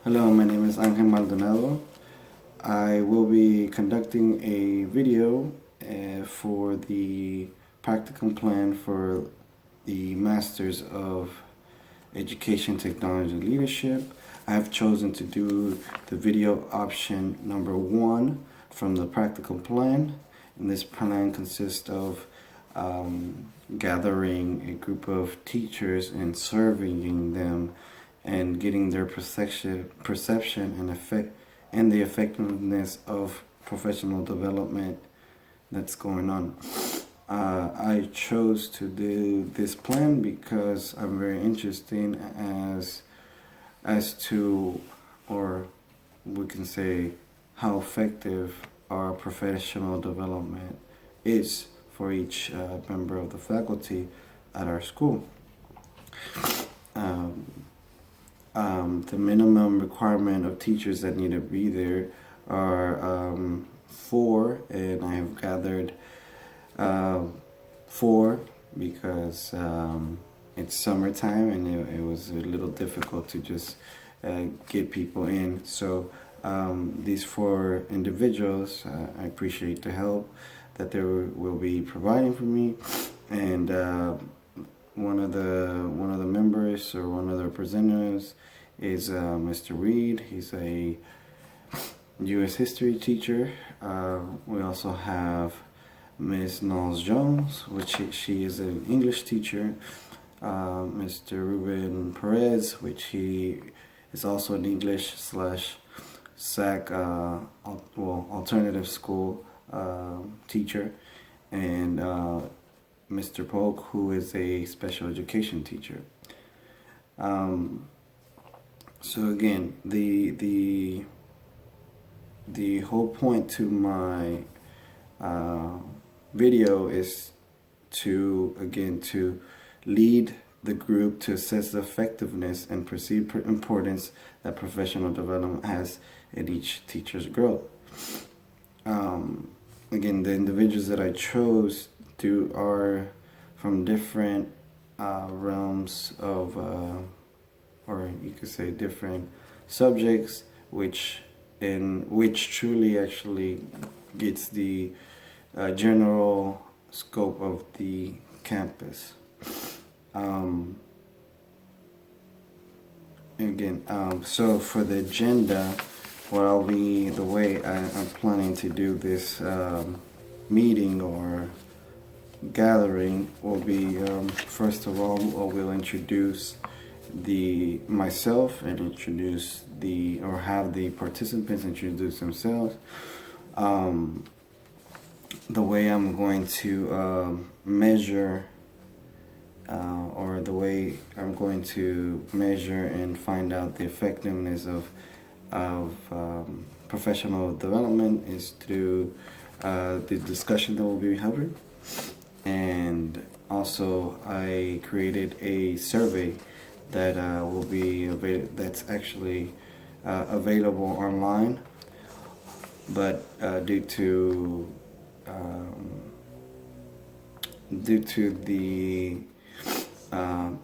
Hello, my name is Angel Maldonado. I will be conducting a video for the practicum plan for the Masters of Education, Technology, and Leadership. I have chosen to do the video option number 1 from the practicum plan. And this plan consists of gathering a group of teachers and surveying them and getting their perception and the effectiveness of professional development that's going on. I chose to do this plan because I'm very interested as to, or we can say, how effective our professional development is for each member of the faculty at our school. The minimum requirement of teachers that need to be there are 4, and I have gathered 4 because it's summertime and it was a little difficult to just get people in. So these 4 individuals, I appreciate the help that they will be providing for me, and one of the members, or one of the presenters, is Mr. Reed. He's a U.S. history teacher. We also have Ms. Knowles Jones, which she is an English teacher. Mr. Ruben Perez, which he is also an English / SAC alternative school teacher, and Mr. Polk, who is a special education teacher. So again, the whole point to my video is to lead the group to assess the effectiveness and perceived importance that professional development has in each teacher's growth. Again, the individuals that I chose are from different realms of, or you could say different subjects, which truly actually gets the general scope of the campus. So for the agenda, the way I'm planning to do this meeting or gathering will be, first of all, we'll introduce myself and have the participants introduce themselves. The way I'm going to measure and find out the effectiveness of professional development is through the discussion that we'll be having. And also, I created a survey that that's actually available online, but due to the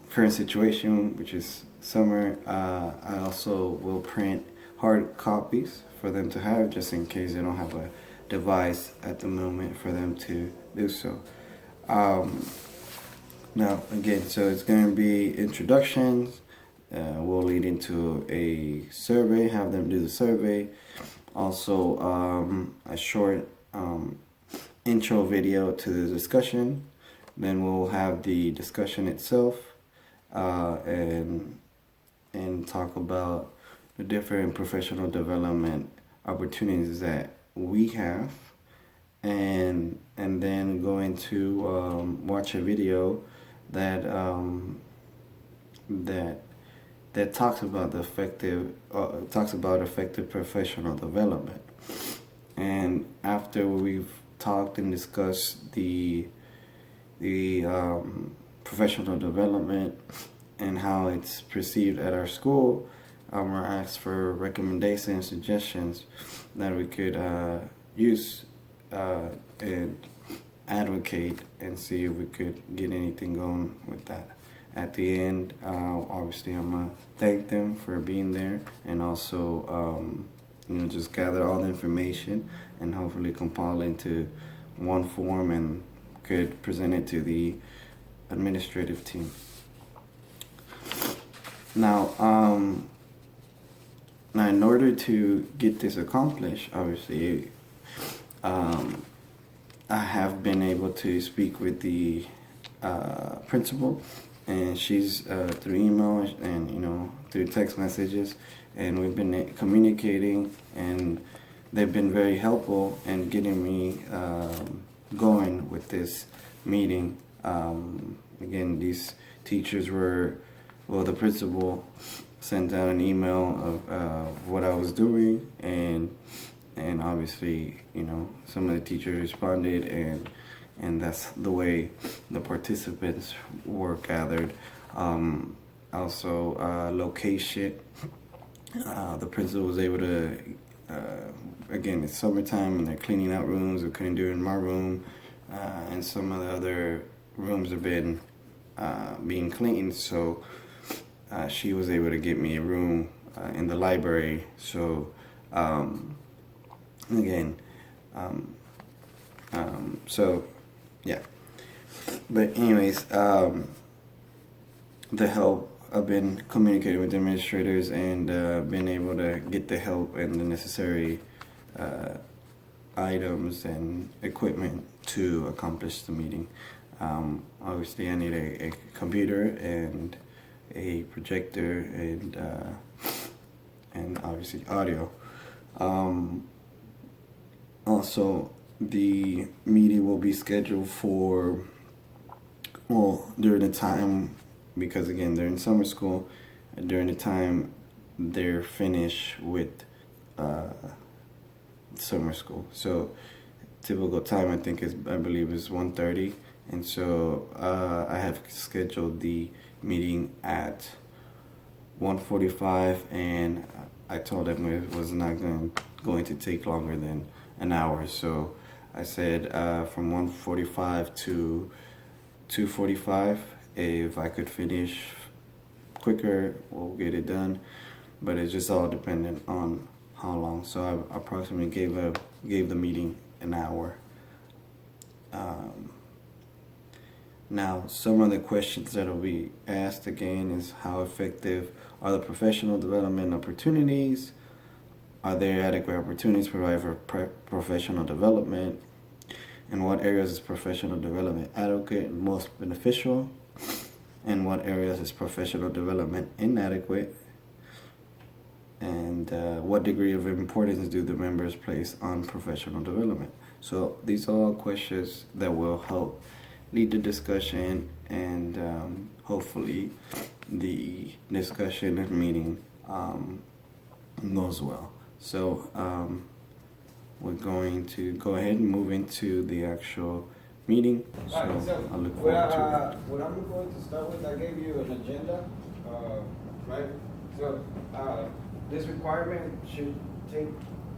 current situation, which is summer, I also will print hard copies for them to have, just in case they don't have a device at the moment for them to do so. Now again, so it's going to be introductions. We'll lead into a survey, have them do the survey. Also, a short intro video to the discussion. Then we'll have the discussion itself, and talk about the different professional development opportunities that we have, and then going to watch a video that talks about effective professional development. And after we've talked and discussed the professional development and how it's perceived at our school, we're asked for recommendations and suggestions that we could use and advocate, and see if we could get anything going with that. at the end, obviously I'm gonna thank them for being there, and also just gather all the information and hopefully compile into one form and could present it to the administrative team. Now, in order to get this accomplished, obviously, I have been able to speak with the principal, and she's through email and through text messages, and we've been communicating, and they've been very helpful in getting me going with this meeting. Again, these teachers the principal sent out an email of what I was doing, and obviously, some of the teachers responded, and that's the way the participants were gathered. Also, location. The principal was able to, again, it's summertime and they're cleaning out rooms. We couldn't do it in my room, and some of the other rooms have been being cleaned, so she was able to get me a room in the library. So, again, so yeah. But anyways, the help, I've been communicating with the administrators and been able to get the help and the necessary items and equipment to accomplish the meeting. Obviously, I need a computer and a projector and obviously audio. Also, the meeting will be scheduled for during the time, because again they're in summer school, during the time they're finished with summer school. So typical time I believe is 1:30, and so I have scheduled the meeting at 1:45, and I told them it was not going to take longer than an hour. So I said from 1:45 to 2:45. If I could finish quicker, we'll get it done. But it's just all dependent on how long. So I approximately gave the meeting an hour. Now, some of the questions that will be asked again is how effective are the professional development opportunities? Are there adequate opportunities provided for professional development? In what areas is professional development adequate and most beneficial? In what areas is professional development inadequate? And what degree of importance do the members place on professional development? So these are all questions that will help lead the discussion, and hopefully the discussion and meeting goes well. So we're going to go ahead and move into the actual meeting. So I look forward to it. What I'm going to start with, I gave you an agenda, right? So this requirement should take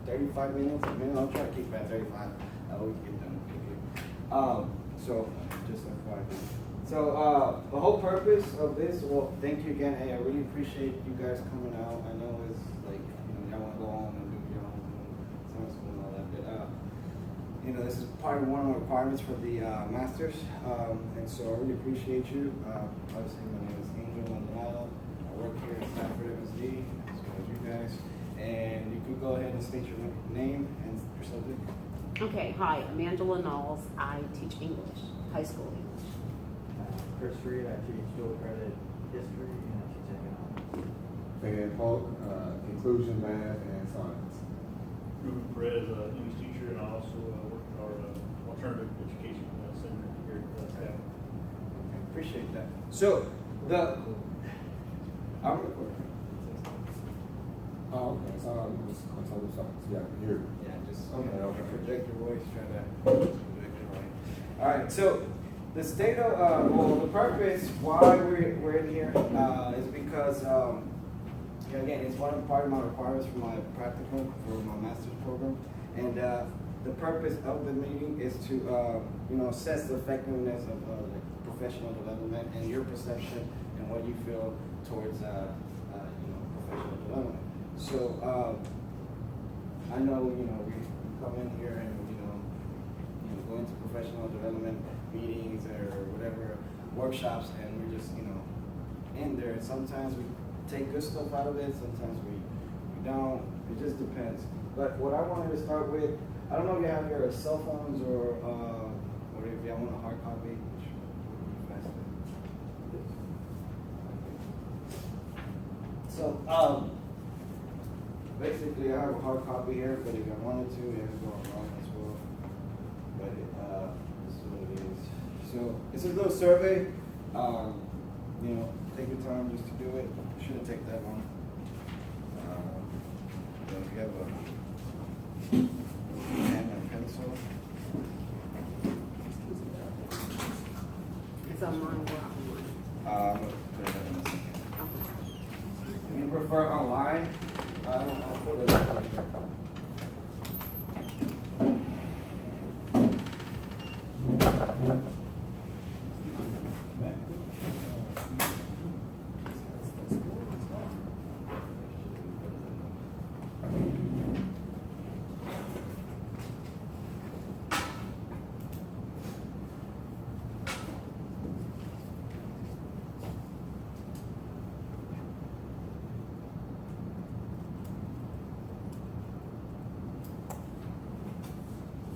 35 minutes. I'll try to keep it at 35. I always get done quickly. So just FYI. So the whole purpose of this, well, thank you again. Hey, I really appreciate you guys coming out. I know it's like, y'all want to go home and do your own summer school and all that, but this is part of one of the requirements for the masters, and so I really appreciate you. Obviously, my name is Angel Maldonado. I work here at Stanford MSD, as well as you guys. And you could go ahead and state your name and your subject. Okay, hi, I'm Angela Knowles. I teach English, high school English. Chris Reed, I teach dual credit history and I teach economics. Van Polk, inclusion, math, and science. Ruben Perez, English teacher, and I also work at our alternative education center here at staff. Okay, appreciate that. So, I'm recording. Oh, okay. So yeah, here. Yeah, just project your voice, try to project your voice. All right, so the state of, the purpose why we're in here is because, again, it's part of my requirements for my practicum, for my master's program. And the purpose of the meeting is to, assess the effectiveness of professional development and your perception and what you feel towards professional development. So I know we come in here and go into professional development meetings or whatever workshops, and we're just in there. And sometimes we take good stuff out of it, sometimes we don't. It just depends. But what I wanted to start with, I don't know if you have your cell phones or if you want a hard copy, which would be faster. So basically I have a hard copy here, but if I wanted to, you have to go online as well. But this is what it is. So it's a little survey. Take your time just to do it. It shouldn't take that long. If you have a pen and pencil. It's online or I'm gonna put it in a second. offline? If you prefer online, I'll put it up here.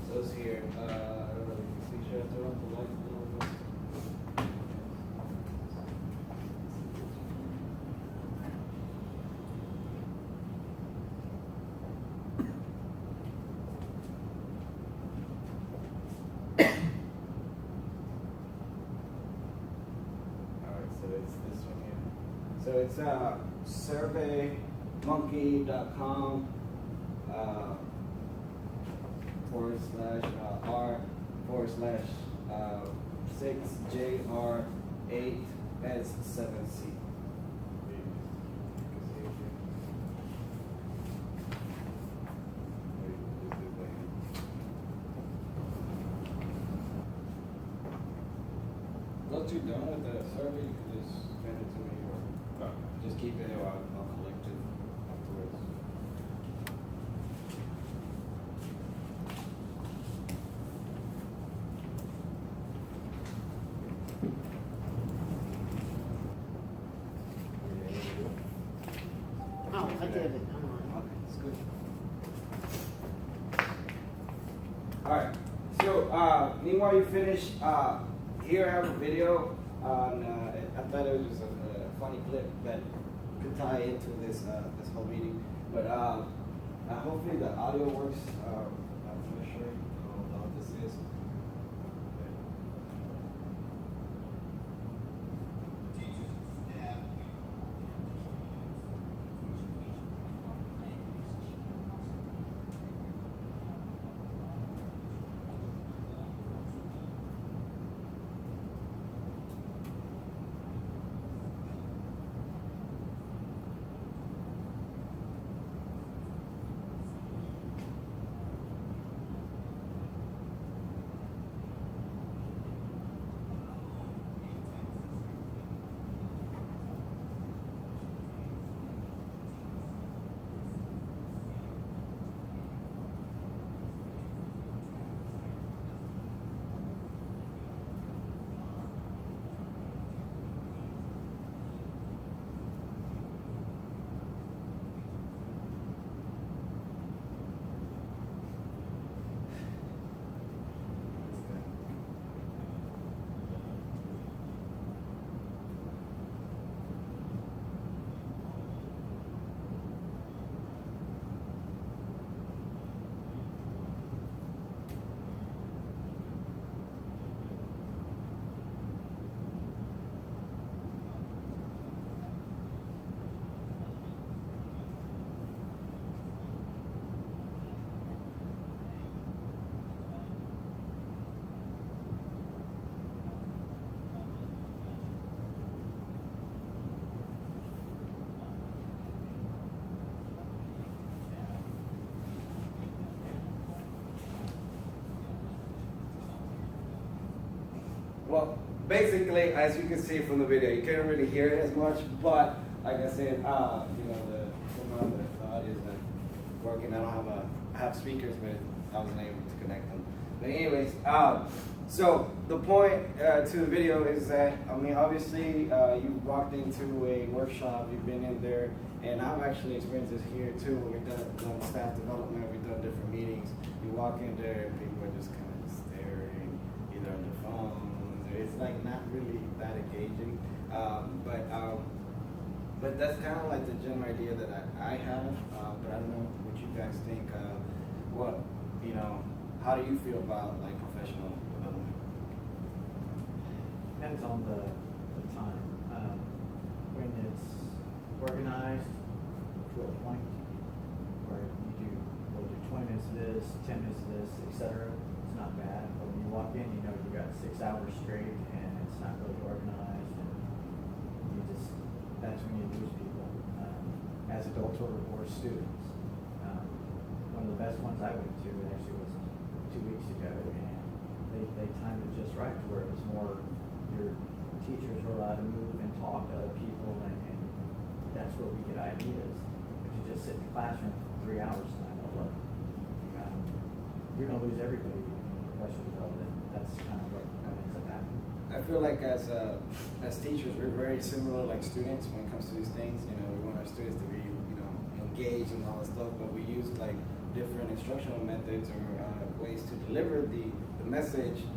So it's here. I don't know if you can see. Should I turn off the lights a little bit? Alright, so it's this one here. So it's surveymonkey.com /r/6JR8S7C. Once you're done with the survey, you can just send it to me or just keep it or I'll collect it afterwards. Oh, I did it online. Okay, that's good. Alright, so meanwhile you finish, here I have a video on, I thought it was just a funny clip that could tie into this whole meeting. But hopefully the audio works. I'm not sure how loud this is. basically, as you can see from the video, you can't really hear it as much, but like I said, you know, the audio is not working. I have speakers, but I wasn't able to connect them. But anyways, so the point to the video is that, I mean, obviously, you walked into a workshop, you've been in there, and I've actually experienced this here too. We've done staff development, we've done different meetings. You walk in there, and people are just kind of staring, either on their phones, or it's like not really that engaging. But that's kind of like the general idea that I have. But I don't know what you guys think. How do you feel about like professional development? Depends on the time. When it's organized to a point where we'll do 20 minutes of this, 10 minutes of this, etc. It's not bad. But when you walk in, you know you got 6 hours straight and it's not really organized, and that's when you lose people as adults or students. One of the best ones I went to actually was 2 weeks ago, and they timed it just right to where it was more your teachers were allowed to move and talk to other people, and that's where we get ideas. If you just sit in the classroom for 3 hours, and look, you're going to lose everybody in professional development. That's kind of what ends up happening. I feel like as teachers, we're very similar like students when it comes to these things. You know, we want our students to be, you know, engaged and all that stuff, but we use like different instructional methods or ways to deliver the message,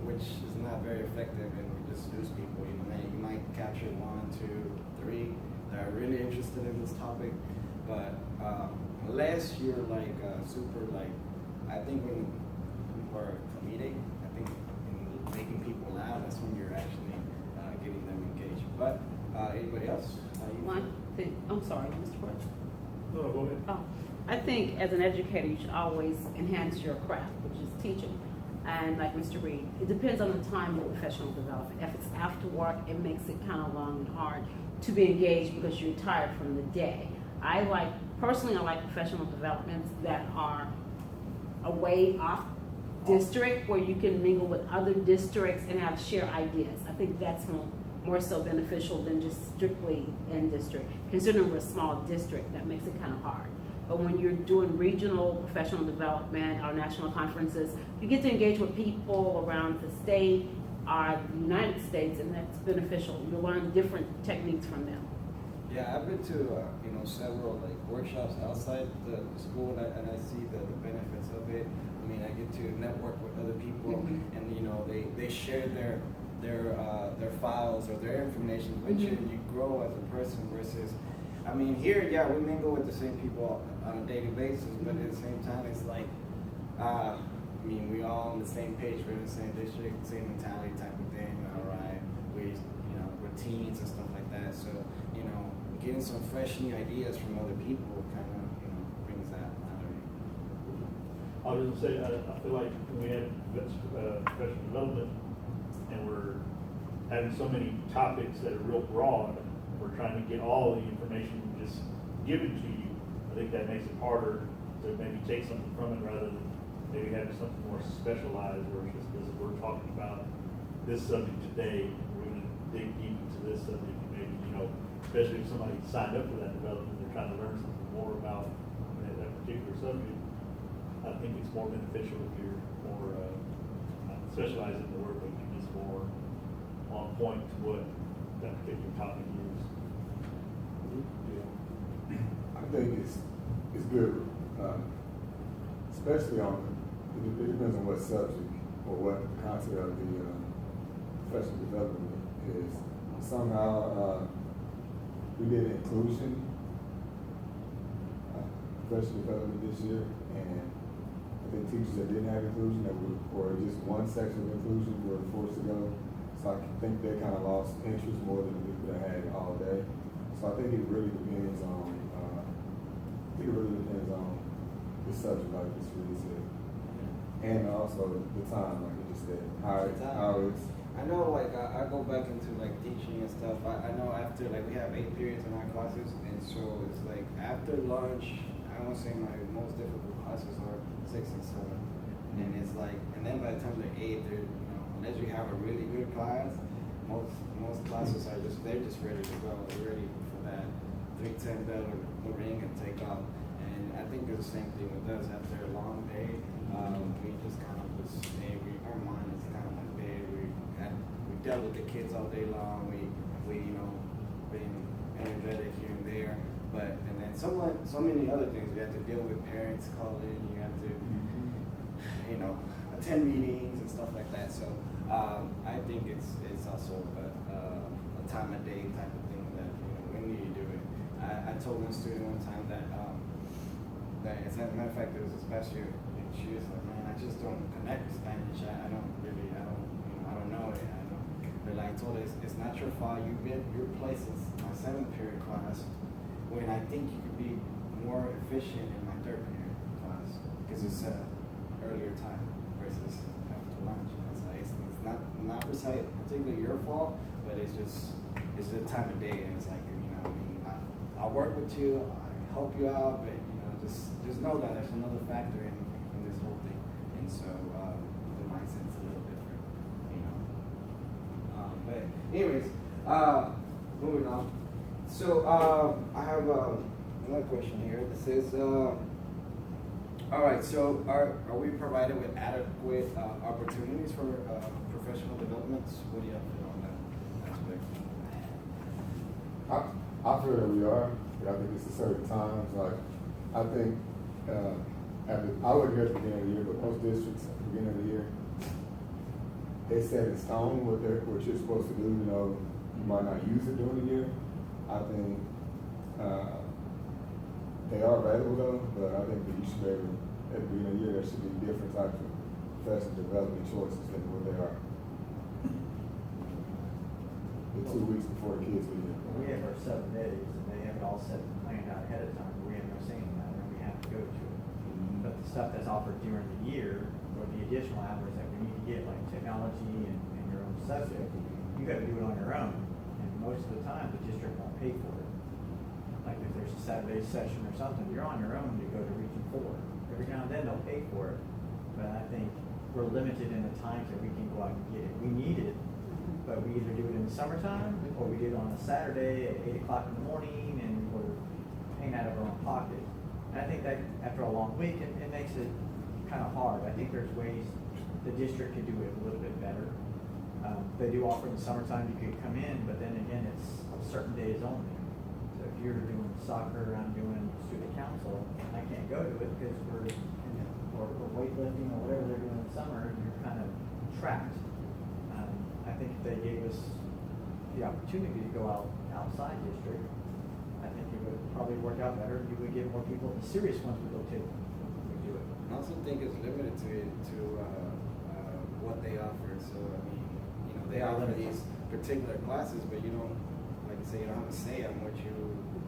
which is not very effective, and we just lose people. You know, you might capture 1, 2, 3 that are really interested in this topic, but unless you're like super like, I think when people are comedic, I think in making people laugh, that's when you're actually getting them engaged. But anybody else? One thing, I'm sorry, Mr. Ford. No, go ahead. Oh, I think as an educator, you should always enhance your craft, which is teaching. And like Mr. Reed, it depends on the time of professional development. If it's after work, it makes it kind of long and hard to be engaged because you're tired from the day. Personally, I like professional developments that are away off district, where you can mingle with other districts and have share ideas. I think that's more so beneficial than just strictly in district. Considering we're a small district, that makes it kind of hard. But when you're doing regional professional development or national conferences, you get to engage with people around the state or the United States, and that's beneficial. You learn different techniques from them. Yeah, I've been to several like workshops outside the school, and I see the benefits of it. I mean, I get to network with other people, and you know they share their files or their information with you, and you grow as a person. Versus, I mean, here, yeah, we mingle with the same people on a daily basis, but at the same time, it's like, I mean, we all on the same page, we're in the same district, same mentality type of thing. All right, we're teens and stuff like that. So, you know, getting some fresh new ideas from other people kind of, you know, brings that out of you. I was gonna say, I feel like when we had professional development, and we're having so many topics that are real broad, we're trying to get all the information just given to you. I think that makes it harder to maybe take something from it rather than maybe having something more specialized, where it's just because we're talking about this subject today, we're going to dig deep into this subject, and maybe, you know, especially if somebody signed up for that development, they're trying to learn something more about that particular subject. I think it's more beneficial if you're more specialized in the work, but you're just more on point to what that particular topic is. I think it's good, especially it depends on what subject or what the concept of the professional development is. Somehow we did inclusion professional development this year, and I think teachers that didn't have inclusion or just one section of inclusion were forced to go. So I think they kind of lost interest more than the people that had it all day. So I think it really depends on the subject, like Ms. Reed said, and also the time, like you just said, how it's. I know, like I go back into like teaching and stuff. I know after like we have 8 periods in our classes, and so it's like after lunch, I want to say my most difficult classes are 6 and 7, and it's like, and then by the time they're 8, they're unless you have a really good class, most classes are they're just ready to go. They're ready for that 310 bell the ring and take off. And I think it's the same thing with us. After a long day, we just kind of our mind is kind of like dead. We dealt with the kids all day long. We been energetic here and there, but and then so many other things. We have to deal with parents calling. You have to attend meetings and stuff like that. So I think it's also a time of day type of thing that we need to do it. I told one student one time that as a matter of fact, there was this past year, and she was like, "Man, I just don't connect with Spanish. I don't know it. But like I told her, it's not your fault. Your place is my 7th period class, when I think you could be more efficient in my 3rd period class because it's earlier time versus after lunch. It's not particularly your fault, but it's the time of day, and it's like I'll work with you, I'll help you out, but just know that there's another factor in this whole thing, and so the mindset's a little different, But anyways, moving on. So I have another question here that says, all right, so are we provided with adequate opportunities for professional developments? What do you have to feel on that aspect? I feel that we are, but I think it's at certain times. Like, I think, I would hear at the beginning of the year, but most districts at the beginning of the year, they set in stone what you're supposed to do. You might not use it during the year. I think they are available though, but I think that you should be able, at the beginning of the year, there should be different types of professional development choices than what they are. The 2 weeks before the kids leave. We have our 7 days, and they have it all set and planned out ahead of time. We have no say in that, and we have to go to it. But the stuff that's offered during the year, or the additional hours that we need to get, like technology and your own subject, you got to do it on your own. And most of the time, the district won't pay for it. Like if there's a Saturday session or something, you're on your own to go to Region 4. Every now and then they'll pay for it, but I think we're limited in the times that we can go out and get it. We need it, but we either do it in the summertime or we do it on a Saturday at 8 o'clock in the morning, and we're paying out of our own pocket. And I think that after a long week, it makes it kind of hard. I think there's ways the district could do it a little bit better. They do offer in the summertime you could come in, but then again, it's certain days only. So if you're doing soccer, I'm doing student council, I can't go to it because we're or weightlifting or whatever they're doing in the summer, you're kind of trapped. I think if they gave us the opportunity to go outside district, I think it would probably work out better. You would get more people. The serious ones would go too. Would do it. I also think it's limited to what they offer. So I mean, they offer these particular classes, but you don't, like you say, you don't have a say on what you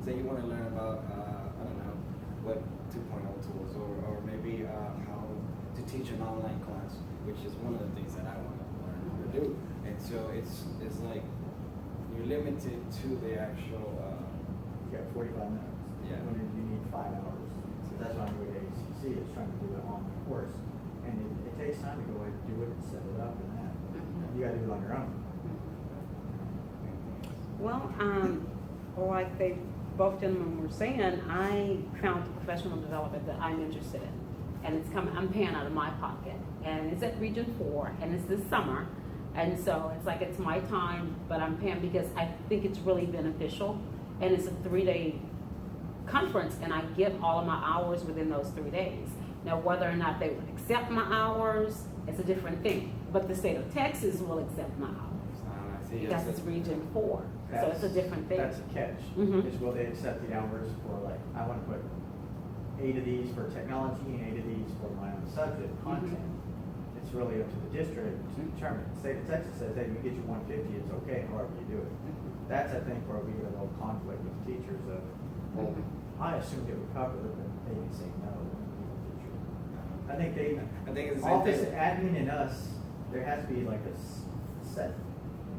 say. You want to learn about, I don't know, what 2.0 tools, or maybe how to teach an online class, which is one of the things that I want to learn how to do. And so it's like you're limited to the actual. You got 45 minutes. Yeah. When you need 5 hours. So that's why I'm doing ACC is trying to do it on the course, and it takes time to go and do it and set it up and that. You got to do it on your own. Well, like both gentlemen were saying, I found professional development that I'm interested in, and I'm paying out of my pocket, and it's at Region 4, and it's this summer, and so it's like it's my time, but I'm paying because I think it's really beneficial, and it's a 3-day conference, and I get all of my hours within those 3 days. Now, whether or not they would accept my hours, it's a different thing, but the state of Texas will accept my hours. Because it's Region 4, so it's a different thing. That's a catch. Mhm. Is will they accept the hours for, like, I want to put 8 of these for technology and 8 of these for my own subject content. It's really up to the district to determine. The state of Texas says, hey, we get you 150, it's okay, however you do it. That's, I think, where we get a little conflict with teachers of, well, I assumed it would cover it, but they can say no. I think it's the same office thing. admin and us, there has to be like a set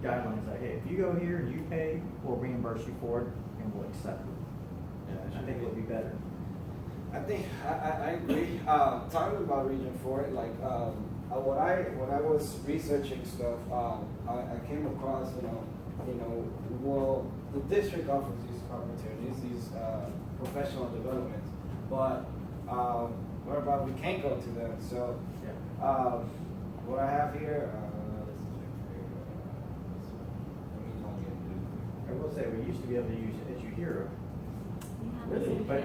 guidelines, like, hey, if you go here and you pay, we'll reimburse you for it and we'll accept it. Yeah, I think it would be better. I think I agree. Talking about Region 4, like When I was researching stuff, I came across, well, the district offers these opportunities, these professional developments, but what about we can't go to them? So, what I have here, let's check here. Let me log in. I will say, we used to be able to use Eduhero. Really? But,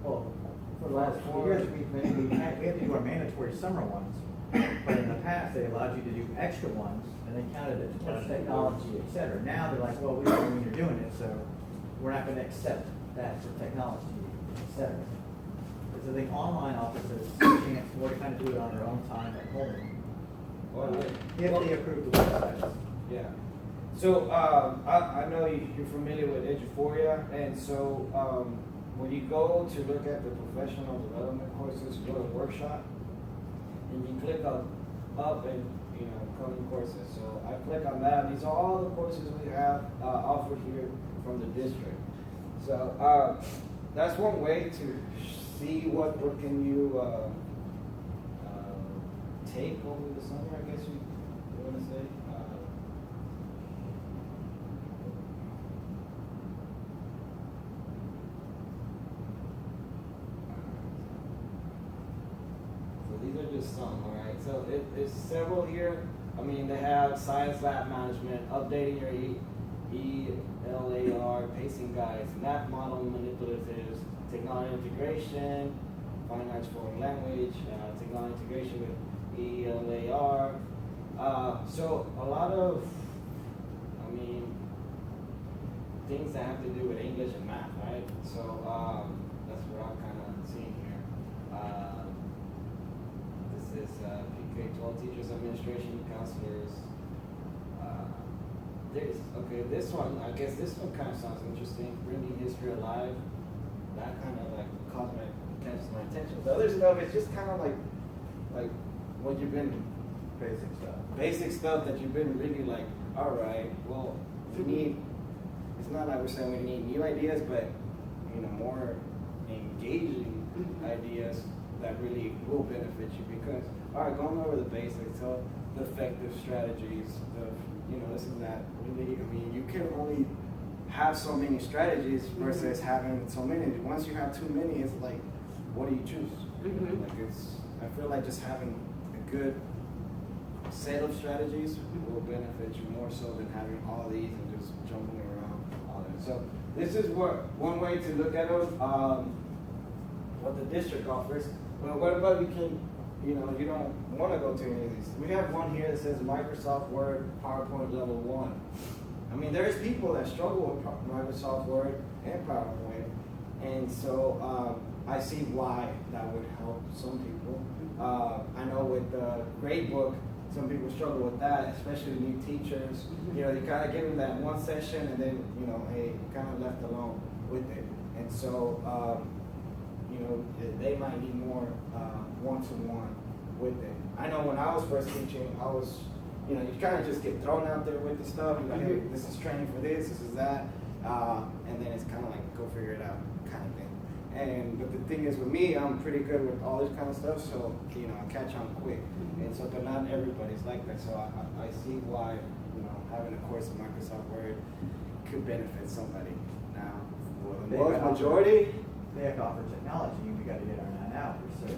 well, for the last 4 years, we had to do our mandatory summer ones. But in the past, they allowed you to do extra ones, and they counted it towards technology, et cetera. Now they're like, well, we know when you're doing it, so we're not gonna accept that for technology, et cetera. So the online offices can't, we're kind of do it on their own time at home. If they approve the websites. Yeah. So I know you're familiar with Eduforia, and so when you go to look at the professional development courses, you go to workshop, and you click up and coming courses. So I click on that. These are all the courses we have offered here from the district. So that's one way to see what can you take over the summer, I guess you want to say. So these are just some, all right? So it's several here. I mean, they have science lab management, updating your ELAR, pacing guides, math model manipulatives, technology integration, fine arts foreign language, technology integration with ELAR. So a lot of, things that have to do with English and math, right? So that's what I'm kind of seeing here. This is PK-12 teachers, administration, counselors. This one, I guess this one kind of sounds interesting. Bringing history alive. That kind of like catches my attention. The other stuff is just kind of like what you've been basic stuff that you've been really like. All right, well, we need. It's not like we're saying we need new ideas, but more engaging ideas that really will benefit you. Because all right, going over the basics, so the effective strategies, this and that. Really, you can only have so many strategies versus having so many. Once you have too many, it's like, what do you choose? I feel like just having a good set of strategies will benefit you more so than having all these and just jumping around all that. So this is one way to look at them, what the district offers. But what about you don't want to go to any of these. We have one here that says Microsoft Word PowerPoint Level 1. There's people that struggle with Microsoft Word and PowerPoint, and so I see why that would help some people. I know with the gradebook, some people struggle with that, especially new teachers. You kind of give them that one session, and then hey, kind of left alone with it, and so they might need more one-to-one with it. I know when I was first teaching, I was, you kind of just get thrown out there with the stuff. You're like, hey, this is training for this is that, and then it's kind of like go figure it out kind of thing. But the thing is with me, I'm pretty good with all this kind of stuff, so I catch on quick. And so, but not everybody's like that. So I see why having a course in Microsoft Word could benefit somebody. Now, for the majority, they have to offer technology, and we got to get our 9 hours. So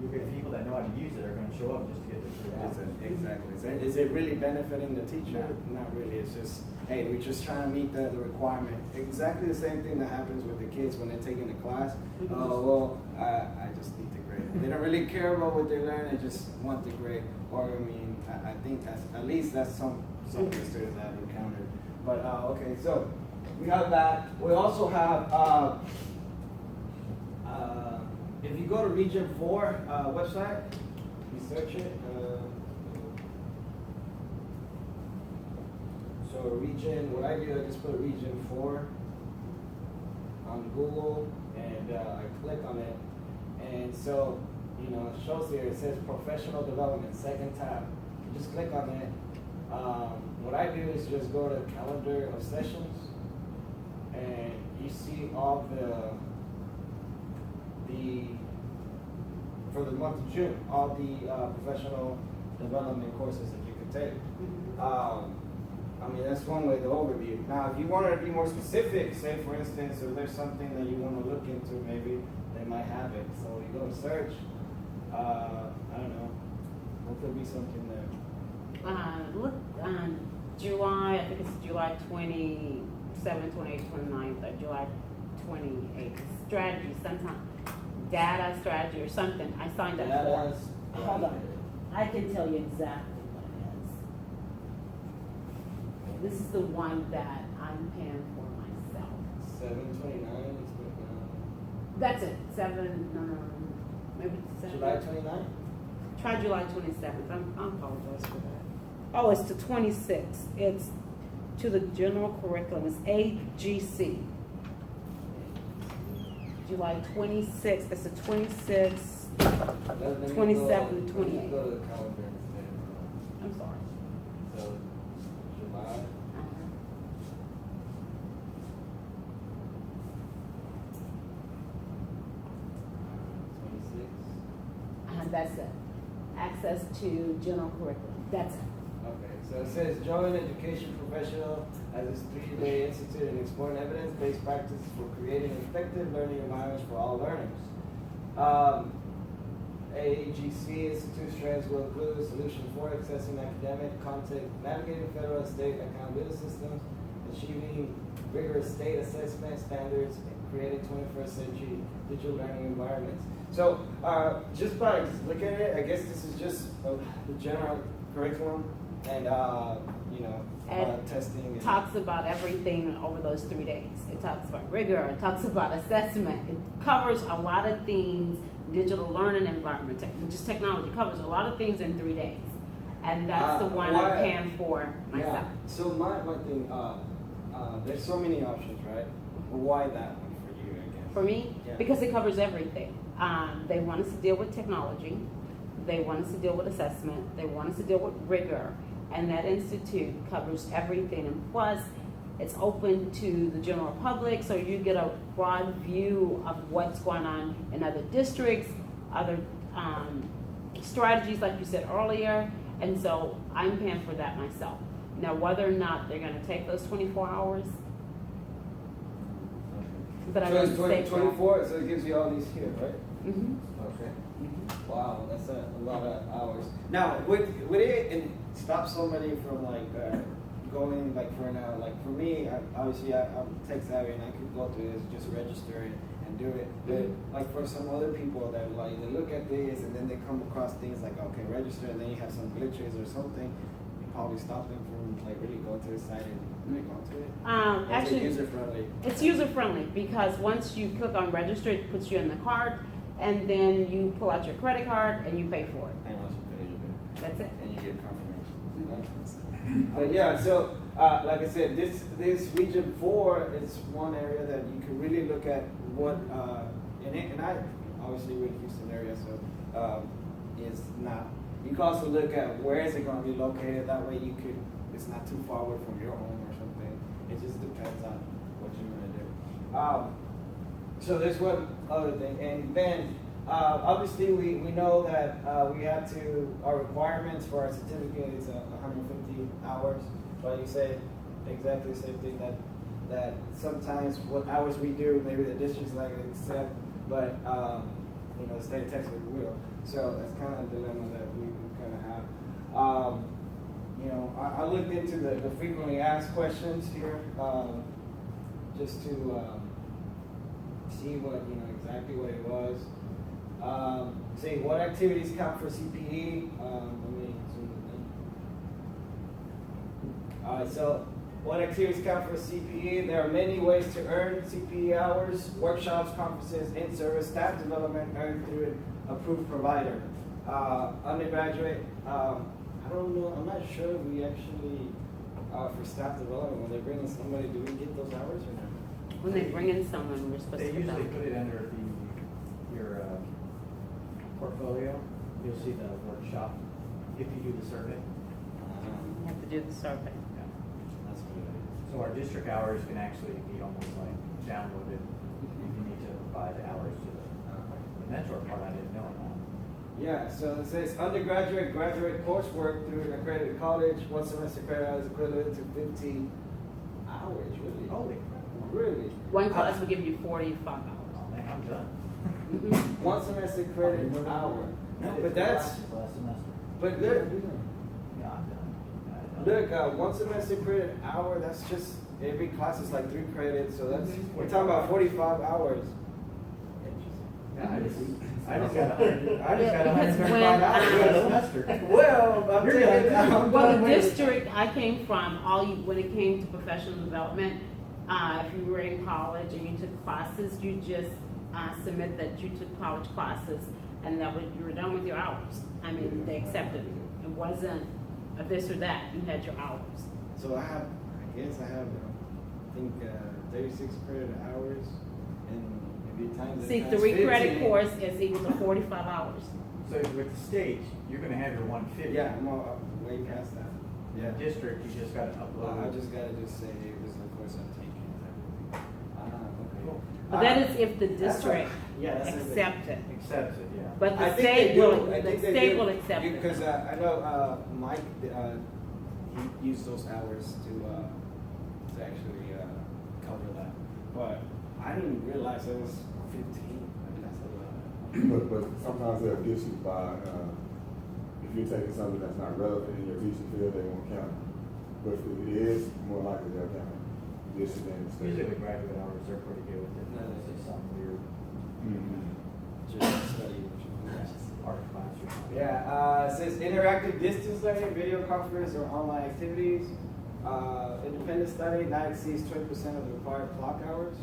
you get people that know how to use it are going to show up just to get their 3 hours. Exactly. Is it really benefiting the teacher? Not really. It's just, hey, we're just trying to meet the requirement. Exactly the same thing that happens with the kids when they're taking the class. I just need the grade. They don't really care about what they learn. They just want the grade. Or I think that's at least that's some sisters that I've encountered. But okay, so we have that. We also have. If you go to Region 4 website, you search it. So region, what I do, I just put Region 4 on Google, and I click on it, and so it shows here. It says Professional Development, second tab. You just click on it. What I do is just go to Calendar of Sessions, and you see all the for the month of June, all the professional development courses that you could take. I mean, that's one way to overview. Now, if you want to be more specific, say for instance, if there's something that you want to look into, maybe they might have it. So you go to search. I don't know. What could be something there? Look on July, I think it's July 27th, 28th, 29th, or July 28th. Strategy, sometime. Data strategy or something. I signed up for. Hold on. I can tell you exactly what it is. This is the one that I'm paying for myself. 7/29. That's it. Maybe 7. July 29th. Try July 27th. I apologize for that. Oh, it's the 26th. It's to the general curriculum. It's AGC. July 26th. It's the 26th, 27th, 28th. Go to the calendar instead. I'm sorry. So July. That's it. Access to general curriculum. That's it. Okay, so it says join education professional as this 3-day institute and exploring evidence-based practices for creating effective learning environments for all learners. AGC Institute strengths will include solutions for accessing academic content, navigating federal and state accountability systems, achieving rigorous state assessment standards, and creating 21st century digital learning environments. So just by looking at it, I guess this is just the general curriculum and testing. And talks about everything over those 3 days. It talks about rigor. It talks about assessment. It covers a lot of things. Digital learning environment, just technology covers a lot of things in 3 days, and that's the one I'm paying for myself. Yeah. So my thing, there's so many options, right? But why that one for you? I guess. For me, Yeah. because it covers everything. They want us to deal with technology. They want us to deal with assessment. They want us to deal with rigor. And that institute covers everything. And plus, it's open to the general public, so you get a broad view of what's going on in other districts, other strategies, like you said earlier. And so I'm paying for that myself. Now, whether or not they're going to take those 24 hours, but I So don't it's say 24, so it gives you all these here, right? Mm-hmm. Okay. Wow, that's a lot of hours. Now, would it stop somebody from going for an hour? Like for me, obviously I'm tech savvy and I could go through this, just register and do it. But like for some other people that they look at this and then they come across things like, okay, register, and then you have some glitches or something, you probably stop them from really going to the site and go to it. Actually, user friendly. It's user friendly because once you click on register, it puts you in the card, and then you pull out your credit card and you pay for it. And once you pay your bill. That's it. And you get confirmation. But yeah, so like I said, this region 4 is one area that you can really look at what and I obviously we're in the Houston area, so it's not. You can also look at where is it going to be located. That way it's not too far away from your home or something. It just depends on what you're going to do. So there's one other thing, and then obviously we know that we have our requirements for our certificate is 150 hours. But you say exactly the same thing that sometimes what hours we do, maybe the district's not going to accept, but the state of Texas will. So that's kind of a dilemma that we kind of have. I looked into the frequently asked questions here, just to see what exactly what it was. Say what activities count for CPE? Let me zoom in. All right, so what activities count for CPE? There are many ways to earn CPE hours: workshops, conferences, in-service, staff development earned through an approved provider. Undergraduate, I don't know. I'm not sure if we actually for staff development when they bring in somebody, do we get those hours or not? When they bring in someone, we're supposed They to get usually them. put it under your portfolio. You'll see the workshop if you do the survey. You have to do the survey. Yeah. That's good. So our district hours can actually be almost like downloaded if you need to apply the hours to the mentor part. I didn't know that. Yeah, so it says undergraduate, graduate coursework through an accredited college, one semester credit hours equivalent to 15 hours, really? Holy crap. Really? One class will give you 45 hours. Oh, man, I'm done. Mhm. One semester credit hour. I did But 2 that's, classes last semester. but look, Yeah, I'm done. look, one semester credit hour, that's just, every class is like 3 credits, so that's, Mhm. we're talking about 45 hours. Yeah, I just got 135 When, hours last semester. Well, I'm You're taking, done. I'm Well, done the with- district I came from, when it came to professional development, if you were in college and you took classes, you just submit that you took college classes, and that you were done with your hours. I mean, they accepted it. It wasn't a this or that. You had your hours. So I guess I have, I think, 36 credit hours, and if you times it See, times 3 credit 15, course is equal to 45 hours. So with the state, you're gonna have your 150. Yeah, I'm way past that. Yeah, district, you just gotta upload. I just gotta just say it was the course I'm taking. Cool. But that is if the That's district yeah, that's if accepts it. Accepts it, yeah. But I the think state they do. will, I the think they state do. will accept it. Because I know Mike, he used those hours to actually cover that. But I didn't realize it was 15. I mean, that's a lot. But sometimes they'll get you by, if you're taking something that's not relevant in your teaching field, they won't count it. But if it is, more likely they'll count it. This is then Usually with graduate hours, they're pretty good with it. No, Unless it's some weird Just study. art class or something. Yeah, it says interactive distance learning, video conference, or online activities. Independent study not exceeds 20% of the required clock hours.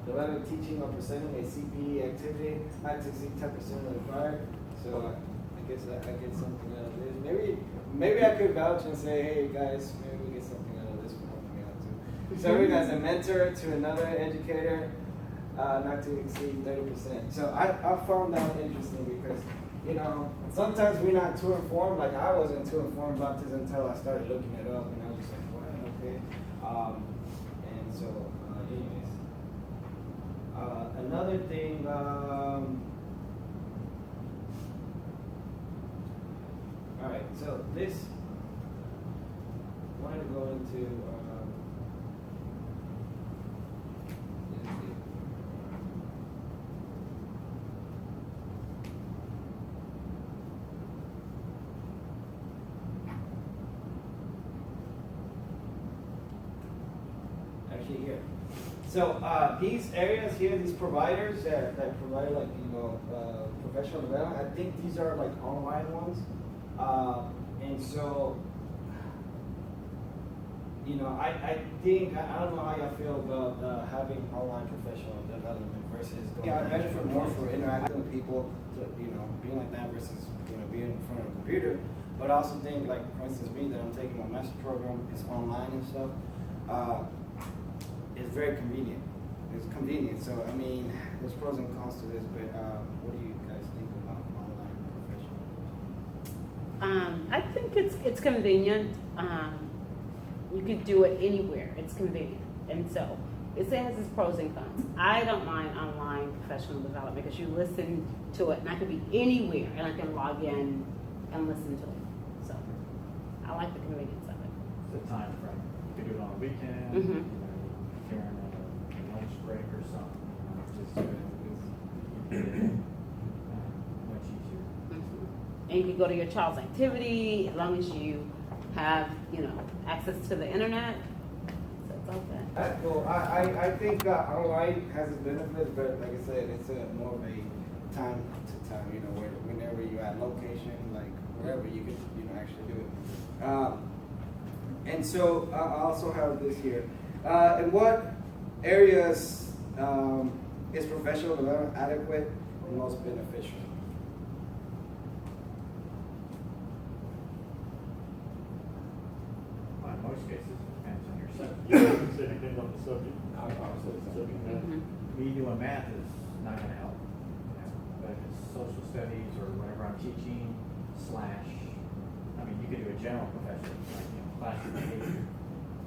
The level of teaching or presenting a CPE activity not to exceed 10% of the required. So I guess I get something out of this. Maybe I could vouch and say, hey guys, maybe we get something out of this for helping me out too. Serving as a mentor to another educator, not to exceed 30%. So I found that interesting because, sometimes we're not too informed. Like I wasn't too informed about this until I started looking it up, and I was just like, wow, okay. And so, anyways. Another thing, all right, so this, I wanted to go into, actually here. So these areas here, these providers that provide like professional development, I think these are like online ones, and so I think I don't know how y'all feel about having online professional development versus I benefit more for interacting with people, being like that versus being in front of a computer. But I also think like for instance me that I'm taking my master program, it's online and stuff. It's very convenient. It's convenient. So I mean, there's pros and cons to this, but what do you guys think about online professional? I think it's convenient. You could do it anywhere. It's convenient, and so it has its pros and cons. I don't mind online professional development because you listen to it, and I could be anywhere, and I can log in and listen to it. So I like the convenience of it. The time frame. You could do it on a weekend. Mhm. During a lunch break or something. Just much easier. And you can go to your child's activity as long as you have, access to the internet. So it's like that. That's cool. I think online has its benefits, but like I said, it's more of a time to time. Whenever you're at location, like wherever you can, actually do it. And so I also have this here. In what areas is professional development adequate and most beneficial? Well, in most cases, it depends on your subject. You said it depends on the subject. Subject matter. Me doing math is not gonna help. But if it's social studies or whatever I'm teaching, you could do a general profession, like, classroom behavior.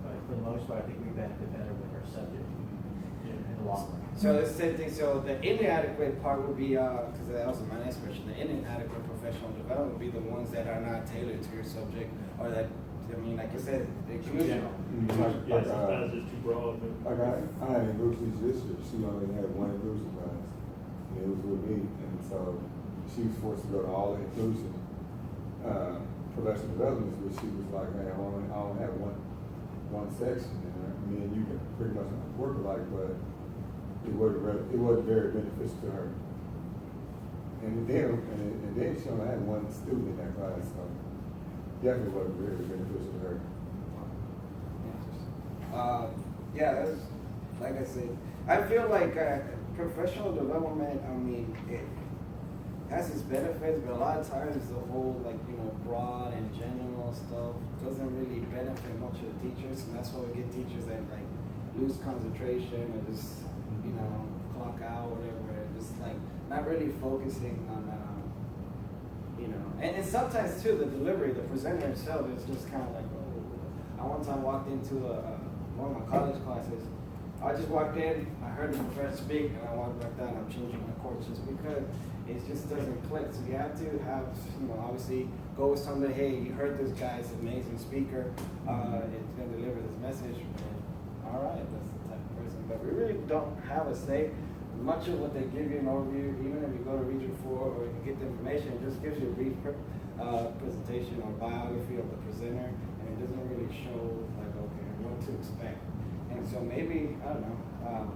But for the most part, I think we benefit better with our subject. Yeah, and the long run. So it's the same thing, so the inadequate part would be, because that was my next question, the inadequate professional development would be the ones that are not tailored to your subject, or that, I mean, like you said, the inclusion. Yeah, sometimes it's too broad. Like I had an English teacher this year, she only had one inclusion class, and it was with me, and so she was forced to go to all the inclusion, professional developments, but she was like, hey, I only have one section, and me and you can pretty much work alike, but it wasn't very beneficial to her. And then she only had one student in that class, so definitely wasn't very beneficial to her. Yeah, that's, like I said, I feel like professional development, I mean, it has its benefits, but a lot of times the whole, like, you know, broad and general stuff doesn't really benefit much of the teachers, and that's why we get teachers that, like, lose concentration or just, you know, clock out, whatever, just, like, not really focusing on, you know, and sometimes, too, the delivery, the presenter himself is just kind of like, oh, I one time walked into one of my college classes. I just walked in, I heard the professor speak, and I walked back down. I'm changing my course just because it just doesn't click. So you have to have, you know, obviously go with somebody. Hey, you heard this guy's an amazing speaker. It's gonna deliver this message. And, all right, that's the type of person. But we really don't have a say. Much of what they give you an overview, even if you go to Region 4 or you get the information, it just gives you a brief presentation or biography of the presenter, and it doesn't really show, like, okay, what to expect. And so maybe, I don't know,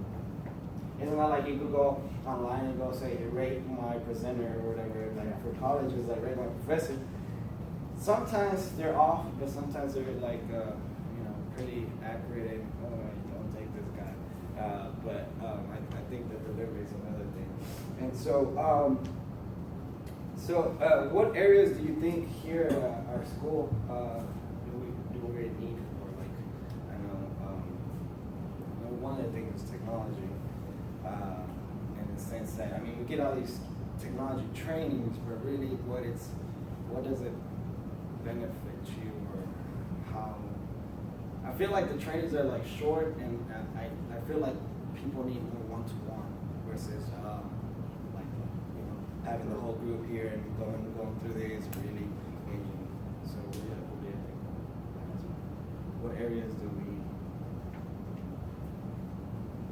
it's not like you could go online and go say, rate my presenter or whatever. Like for colleges, like rate my professor. Sometimes they're off, but sometimes they're like, you know, pretty accurate and, oh, don't take this guy. But I think the delivery is another thing. And so, what areas do you think here at our school do we need for? Like, I know, one of the things is technology, in the sense that, I mean, we get all these technology trainings, but really, what does it benefit you, or how? I feel like the trainings are like short, and I feel like people need more one-to-one versus like, you know, having the whole group here and going through this, really engaging. So what areas do we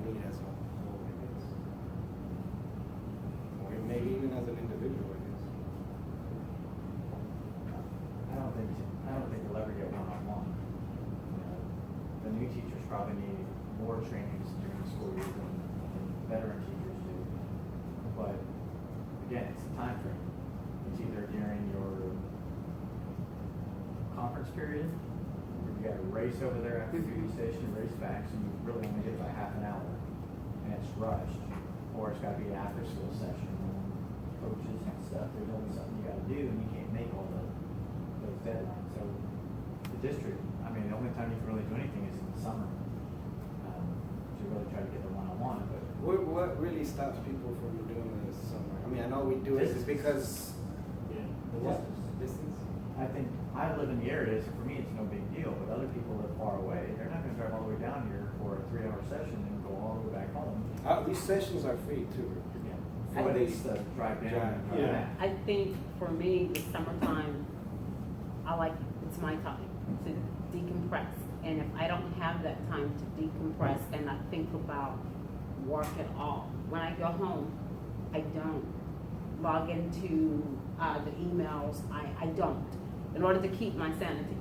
need as a whole, I guess, or maybe even as an individual, I guess. I don't think you'll ever get one-on-one. The new teachers probably need more trainings during the school year than veteran teachers do. But again, it's a time frame. It's either during your conference period, where you got to race over there after duty station, race back, so you really only get about half an hour, and it's rushed. Or it's got to be an after-school session, when coaches and stuff, there's only something you got to do, and you can't make all those deadlines. So the district, I mean, the only time you can really do anything is in the summer. To really try to get the one-on-one, but What really stops people from doing this summer? I mean, I know we do it just because distance. I think I live in the area, so for me it's no big deal, but other people live far away. They're not going to drive all the way down here for a 3-hour session and go all the way back home. These sessions are free too. Yeah. But it's the drive down and drive back. I think for me, the summertime, it's my time to decompress. And if I don't have that time to decompress and not think about work at all, when I go home, I don't log into the emails. I don't, in order to keep my sanity.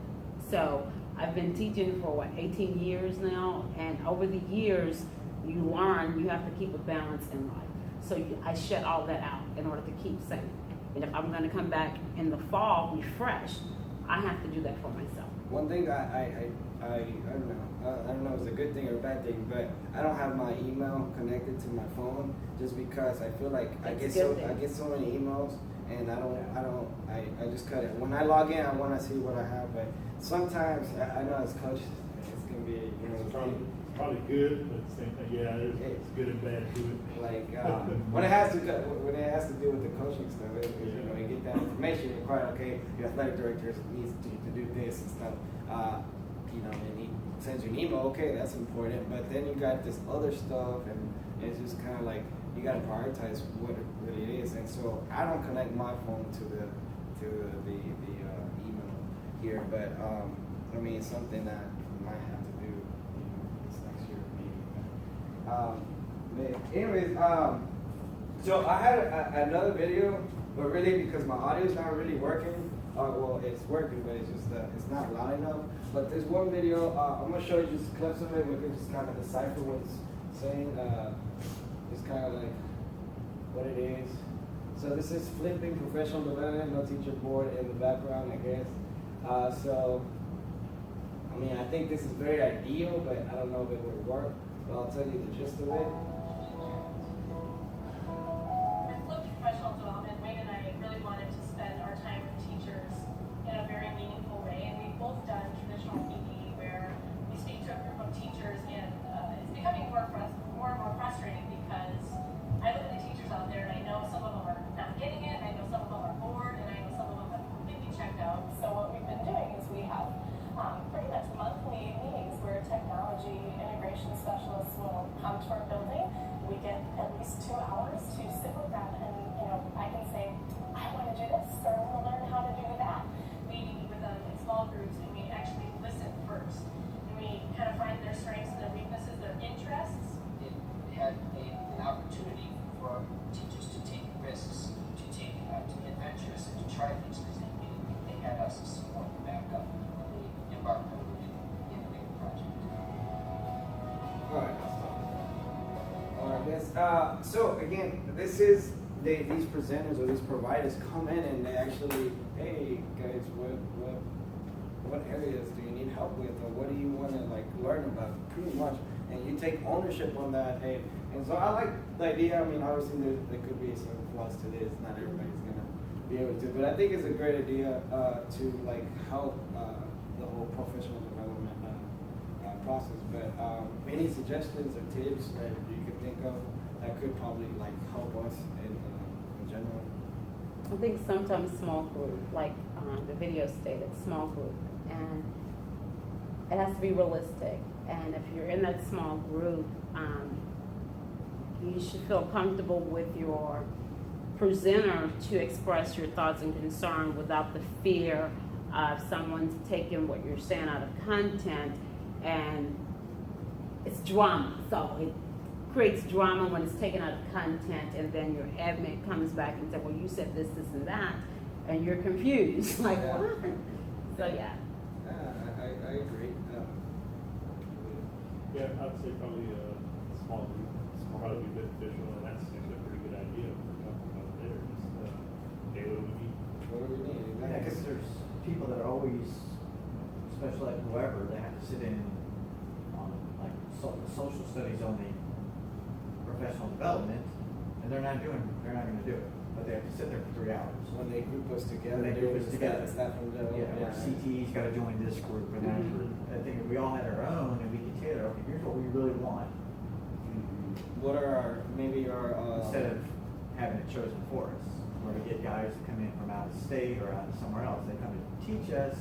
So I've been teaching for 18 years now, and over the years, you learn you have to keep a balance in life. So I shut all that out in order to keep sane. And if I'm going to come back in the fall refreshed, I have to do that for myself. One thing I don't know. I don't know if it's a good thing or a bad thing, but I don't have my email connected to my phone just because I feel like I get so many emails, and I just cut it. When I log in, I want to see what I have, but sometimes I know as coach, it's gonna be, you know, It's probably good, but at the same time, yeah, it's good and bad to it. like when it has to do with the coaching stuff, you know, you get that information required. Okay, your athletic director needs to do this and stuff. You know, and sends you an email, okay, that's important, but then you got this other stuff, and it's just kind of like you got to prioritize what it really is. And so I don't connect my phone to the email here, but I mean, it's something that I might have to do, this next year maybe. But anyways, so I had another video, but really because my audio is not really working. Well, it's working, but it's just it's not loud enough. But there's one video. I'm gonna show you just clips of it. We can just kind of decipher what it's saying. It's kind of like what it is. So this is flipping professional development, no teacher board in the background, I guess. So I mean, I think this is very ideal, but I don't know if it would work. But I'll tell you the gist of it. With Flip Professional Development, Wayne and I really wanted to spend our time with teachers in a very meaningful way, and we've both done traditional PD where we speak to a group of teachers, and it's becoming more and more frustrating because I look at the teachers out there and I know some of them are not getting it, I know some of them are bored, and I know some of them have completely checked out. So what we've been doing is we have pretty much monthly meetings where technology integration specialists will come to our building. We get at least 2 hours to sit with them, and I can say, I want to do this, or I want to learn how to do that. We meet with them in small groups, and we actually listen first, and we kind of find their strengths, their weaknesses, their interests. It had an opportunity for teachers to take risks, to be adventurous, and to try things because they had us as support and backup when we embarked on the innovative project. All right, I'll stop. All right, yes. So again, this is these presenters or these providers come in and they actually, hey guys, what areas do you need help with, or what do you want to like learn about, pretty much, and you take ownership on that. And so I like the idea. I mean, obviously there could be some flaws to this. Not everybody's gonna be able to, but I think it's a great idea to like help the whole professional development process. But any suggestions or tips that you could think of that could probably like help us in general? I think sometimes small group, like the video stated, small group, and it has to be realistic. And if you're in that small group, you should feel comfortable with your presenter to express your thoughts and concern without the fear of someone's taking what you're saying out of content, and it's drama. So it creates drama when it's taken out of content, and then your admin comes back and says, well, you said this, this, and that, and you're confused. Like, Yeah. what happened? So, yeah. I agree. Yeah, I'd say probably a small group is probably beneficial, and that's actually a pretty good idea for talking about there. Just, hey, what do we need? What do we need? Yeah, because there's people that are always, special ed, whoever, they have to sit in on like social studies only, professional development, and they're not going to do it, but they have to sit there for 3 hours. When they group us together, When they group us together. staff from the Yeah, or CTE's got to join this group, and that group. I think if we all had our own, and we could tailor, okay, here's what we really want, What are our maybe our instead of having it chosen for us, where we get guys that come in from out of state or out of somewhere else, they come to teach us,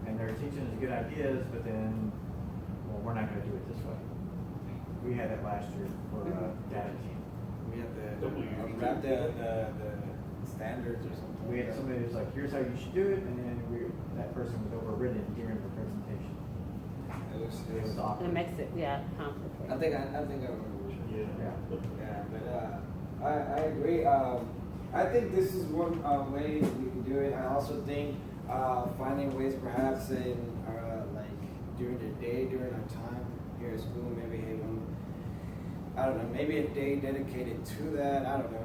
and they're teaching us good ideas, but then, well, we're not going to do it this way. We had that last year for data team. we have to wrap the standards or something. We had somebody who's like, here's how you should do it, and then that person was overridden during the presentation. It was It was awkward. It makes it, complicated. I think I remember. Yeah. Yeah, but I agree. I think this is one way we can do it. I also think finding ways, perhaps in like during the day, during our time here at school, maybe I don't know, maybe a day dedicated to that. I don't know.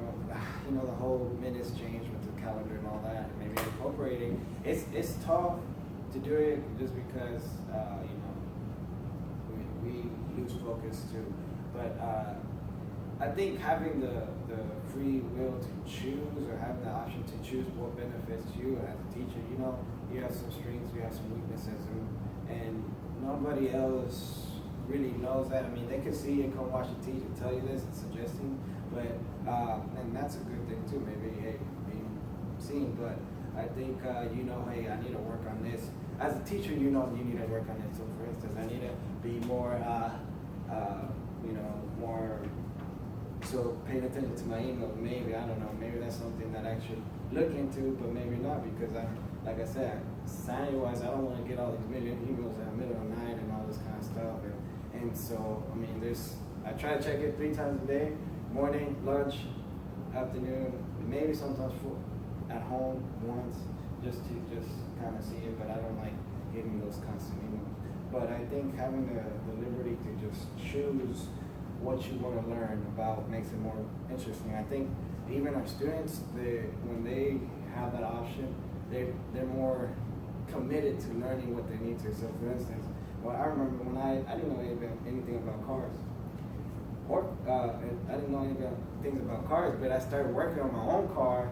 You know, the whole minutes change with the calendar and all that. Maybe incorporating. It's tough to do it just because you know we lose focus too. But I think having the free will to choose, or having the option to choose what benefits you as a teacher, you know, you have some strengths, you have some weaknesses, and nobody else really knows that. I mean, they can see and come watch the teacher tell you this and suggesting, but and that's a good thing too. Maybe hey, being seen, but I think you know, hey, I need to work on this. as a teacher, you know you need to work on it. So for instance, I need to be more, more, so paying attention to my email. Maybe, I don't know, maybe that's something that I should look into, but maybe not, because like I said, sanity-wise, I don't want to get all these million emails in the middle of the night and all this kind of stuff. And so, I mean, I try to check it 3 times a day: morning, lunch, afternoon, maybe sometimes at home once, just to kind of see it. But I don't like getting those constant emails. But I think having the liberty to just choose what you want to learn about makes it more interesting. I think even our students, when they have that option, they're more committed to learning what they need to. So for instance, well, I remember when I didn't know anything about cars. I didn't know things about cars, but I started working on my own car,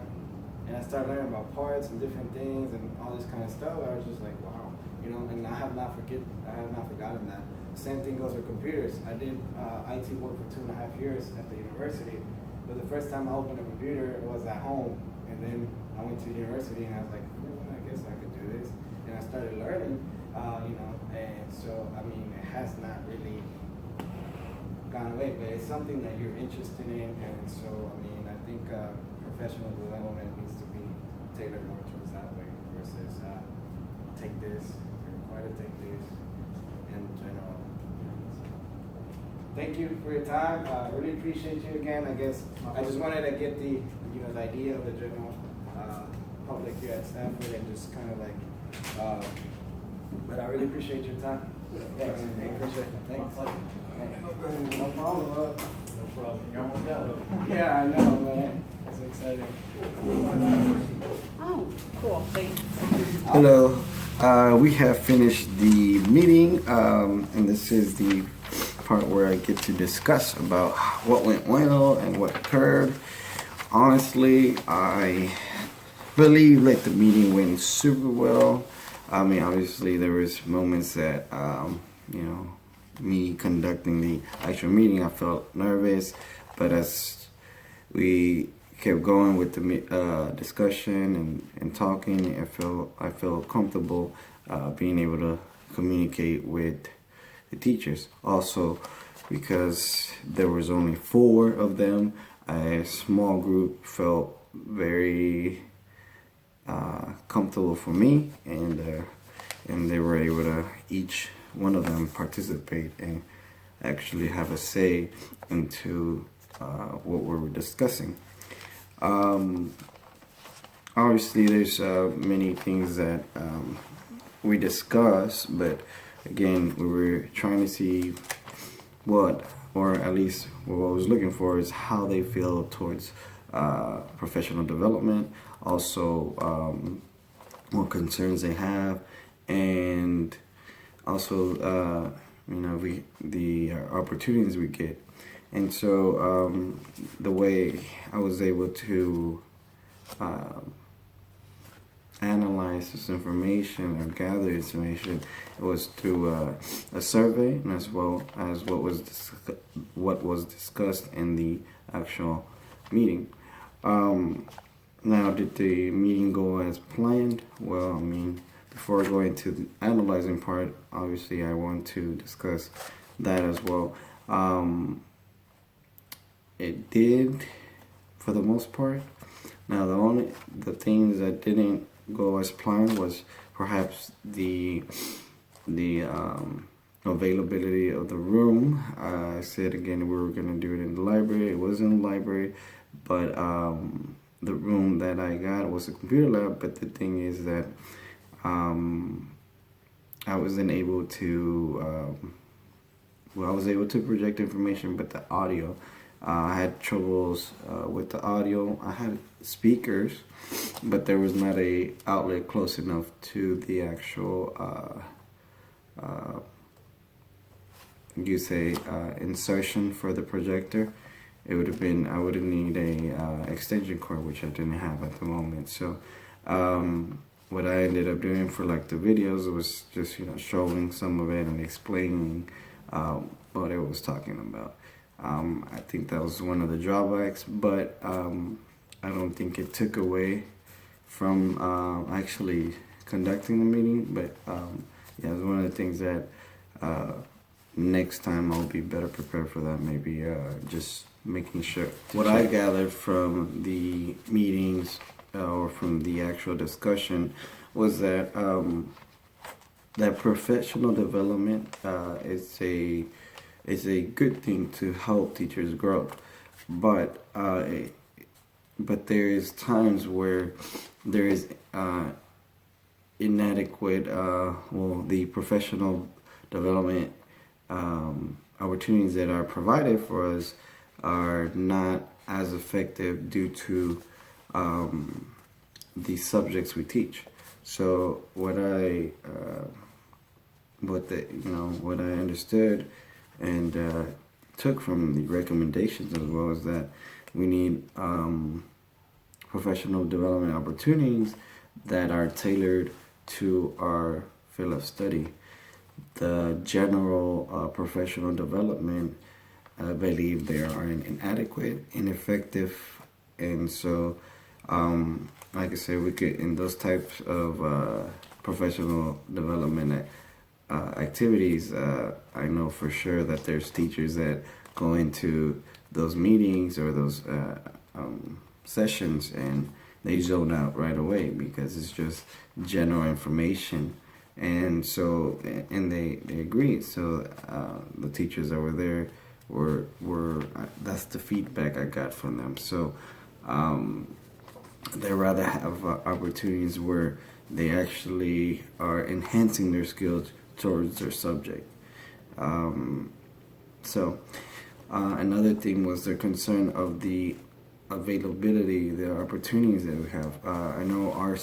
and I started learning about parts and different things and all this kind of stuff. I was just like, wow, and I have not forgotten that. Same thing goes with computers. I did IT work for 2.5 years at the university, but the first time I opened a computer, it was at home, and then I went to the university, and I was like, I guess I could do this, and I started learning, and so, I mean, it has not really gone away, but it's something that you're interested in, and so, I mean, I think professional development needs to be tailored more towards that way versus take this, you're required to take this, and thank you for your time. I really appreciate you again. I guess I just wanted to get the idea of the general public here at Stanford, and just kind of like, but I really appreciate your time. Thanks. Appreciate it. Thanks. No problem. No problem. You almost got it. Yeah, I know, man. It's exciting. Oh, cool, thanks. Hello. We have finished the meeting, and this is the part where I get to discuss about what went well and what occurred. Honestly, I believe like the meeting went super well. I mean, obviously there was moments that, me conducting the actual meeting, I felt nervous, but as we kept going with the discussion and talking, I felt comfortable being able to communicate with the teachers. Also, because there was only 4 of them, a small group felt very comfortable for me, and they were able to, each one of them, participate and actually have a say into what we were discussing. Obviously, there's many things that we discussed, but again, we were trying to see or at least what I was looking for is how they feel towards professional development, also what concerns they have, and also the opportunities we get. And so the way I was able to analyze this information or gather information was through a survey, and as well as what was discussed in the actual meeting. Now, did the meeting go as planned? Well, I mean, before I go into the analyzing part, obviously I want to discuss that as well. It did, for the most part. Now, the things that didn't go as planned was perhaps the availability of the room. I said again we were going to do it in the library. It was in the library, but the room that I got was a computer lab. But the thing is that I wasn't able to. I was able to project information, but the audio. I had troubles with the audio. I had speakers, but there was not a outlet close enough to the actual insertion for the projector. It would have been, I would have needed a extension cord, which I didn't have at the moment. So what I ended up doing for like the videos was just showing some of it and explaining what it was talking about. I think that was one of the drawbacks, but I don't think it took away from actually conducting the meeting, but yeah, it's one of the things that next time I'll be better prepared for that. Maybe just making sure. What I gathered from the meetings or from the actual discussion was that that professional development is a good thing to help teachers grow, but there is times where there is inadequate, the professional development opportunities that are provided for us are not as effective due to the subjects we teach. So what I understood and took from the recommendations as well is that we need professional development opportunities that are tailored to our field of study. The general professional development, I believe they are inadequate, ineffective, and so, like I said, we could, in those types of professional development activities, I know for sure that there's teachers that go into those meetings or those sessions and they zone out right away because it's just general information. And so, and they agreed. So the teachers that were there were that's the feedback I got from them. So they rather have opportunities where they actually are enhancing their skills towards their subject. Another thing was their concern of the availability, the opportunities that we have. I know our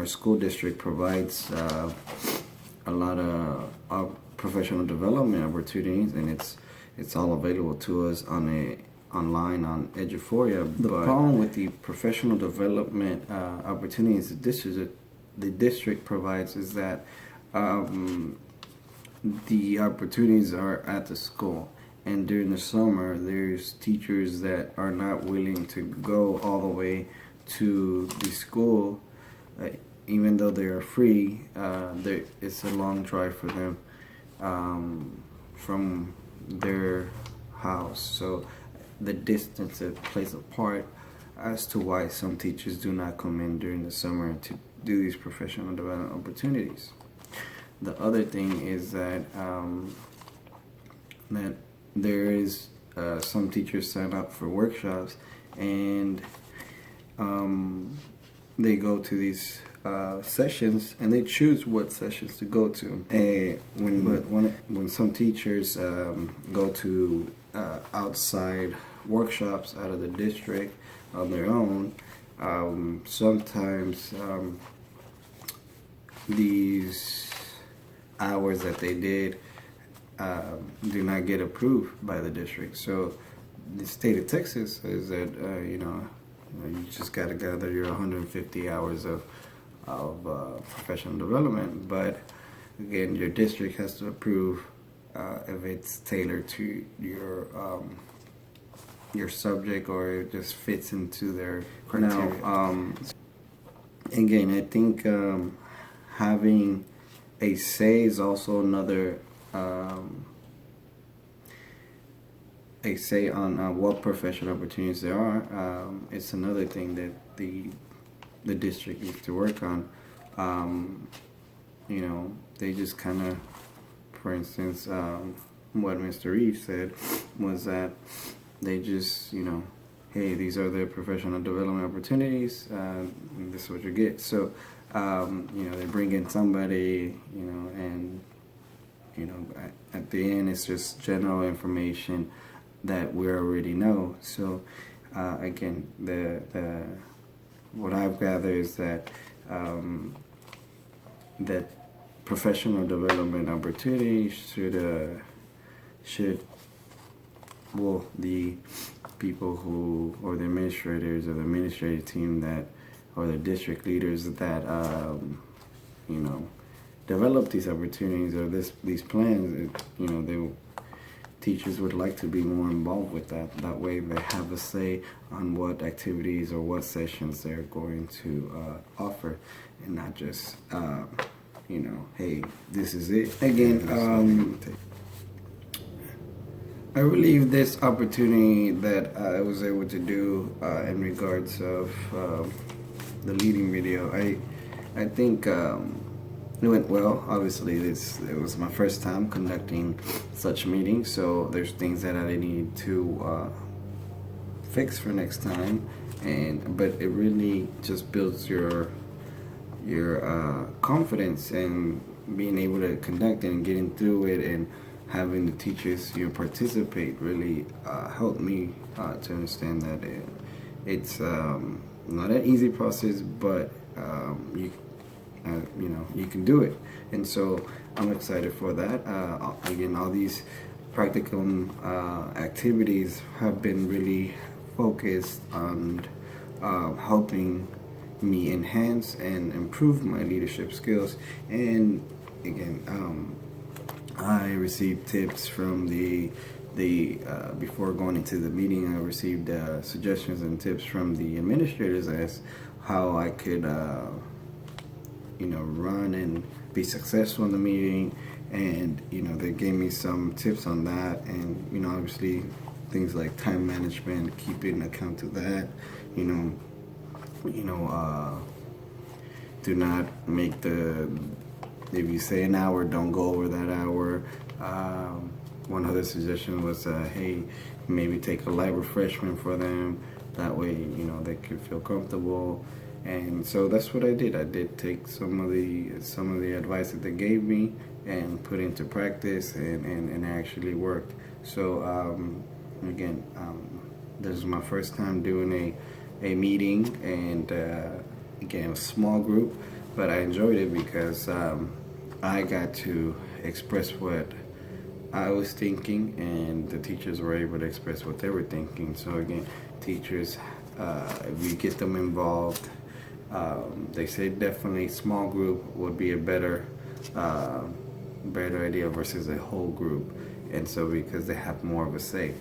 school district provides a lot of professional development opportunities, and it's all available to us online on Eduphoria. The problem with the professional development opportunities the district provides is that the opportunities are at the school. And during the summer, there's teachers that are not willing to go all the way to the school, even though they are free. It's a long drive for them from their house. So the distance plays a part as to why some teachers do not come in during the summer to do these professional development opportunities. The other thing is that that there is some teachers sign up for workshops and they go to these sessions and they choose what sessions to go to. When some teachers go to outside workshops out of the district on their own, sometimes these hours that they did do not get approved by the district. So the state of Texas says that you just got to gather your 150 hours of professional development. But again, your district has to approve if it's tailored to your subject or it just fits into their criteria. Now, again, I think having a say is also another. A say on what professional opportunities there are. It's another thing that the district needs to work on. They just kind of, for instance, what Mr. Reeves said was that they just, hey, these are the professional development opportunities. This is what you get. So, they bring in somebody, and at the end, it's just general information that we already know. So, again, what I've gathered is that that professional development opportunities the people who, or the administrators or the administrative team or the district leaders that develop these opportunities or these plans, teachers would like to be more involved with that. That way they have a say on what activities or what sessions they're going to offer, and not just, hey, this is it. Again, I believe this opportunity that I was able to do in regards of the leading video, I think it went well. Obviously, it was my first time conducting such meetings, so there's things that I need to fix for next time. But it really just builds your confidence in being able to conduct it and getting through it, and having the teachers participate really helped me to understand that it's not an easy process, but you can do it. And so I'm excited for that. Again, all these practicum activities have been really focused on helping me enhance and improve my leadership skills. And again, I received tips from the before going into the meeting. I received suggestions and tips from the administrators as how I could run and be successful in the meeting, and they gave me some tips on that. And obviously things like time management, keeping account to that. Do not make if you say an hour, don't go over that hour. One other suggestion was, hey, maybe take a light refreshment for them. That way, they could feel comfortable. And so that's what I did. I did take some of the advice that they gave me and put into practice, and it actually worked. So again, this is my first time doing a meeting, and again, a small group, but I enjoyed it because I got to express what I was thinking, and the teachers were able to express what they were thinking. So again, teachers, if you get them involved, they say definitely small group would be a better idea versus a whole group, and so because they have more of a say.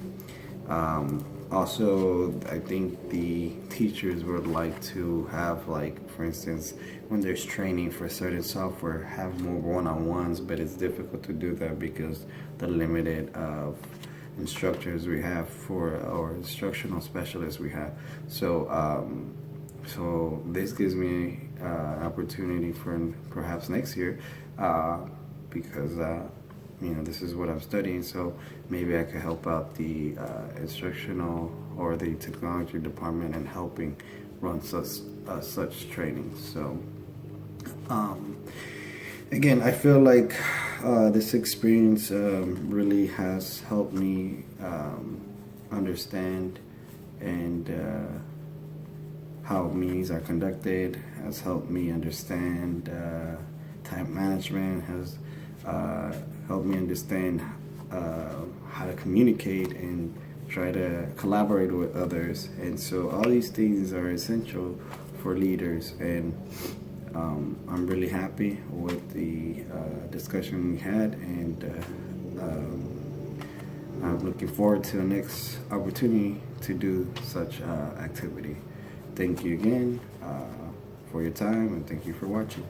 Also, I think the teachers would like to have, like, for instance, when there's training for certain software, have more one-on-ones, but it's difficult to do that because the limited instructors we have or instructional specialists we have. So so this gives me an opportunity for perhaps next year, because this is what I'm studying, so maybe I could help out the instructional or the technology department in helping run such training. So again, I feel like this experience really has helped me understand and how meetings are conducted, has helped me understand time management, has helped me understand how to communicate and try to collaborate with others. And so all these things are essential for leaders, and I'm really happy with the discussion we had, and I'm looking forward to the next opportunity to do such activity. Thank you again for your time, and thank you for watching.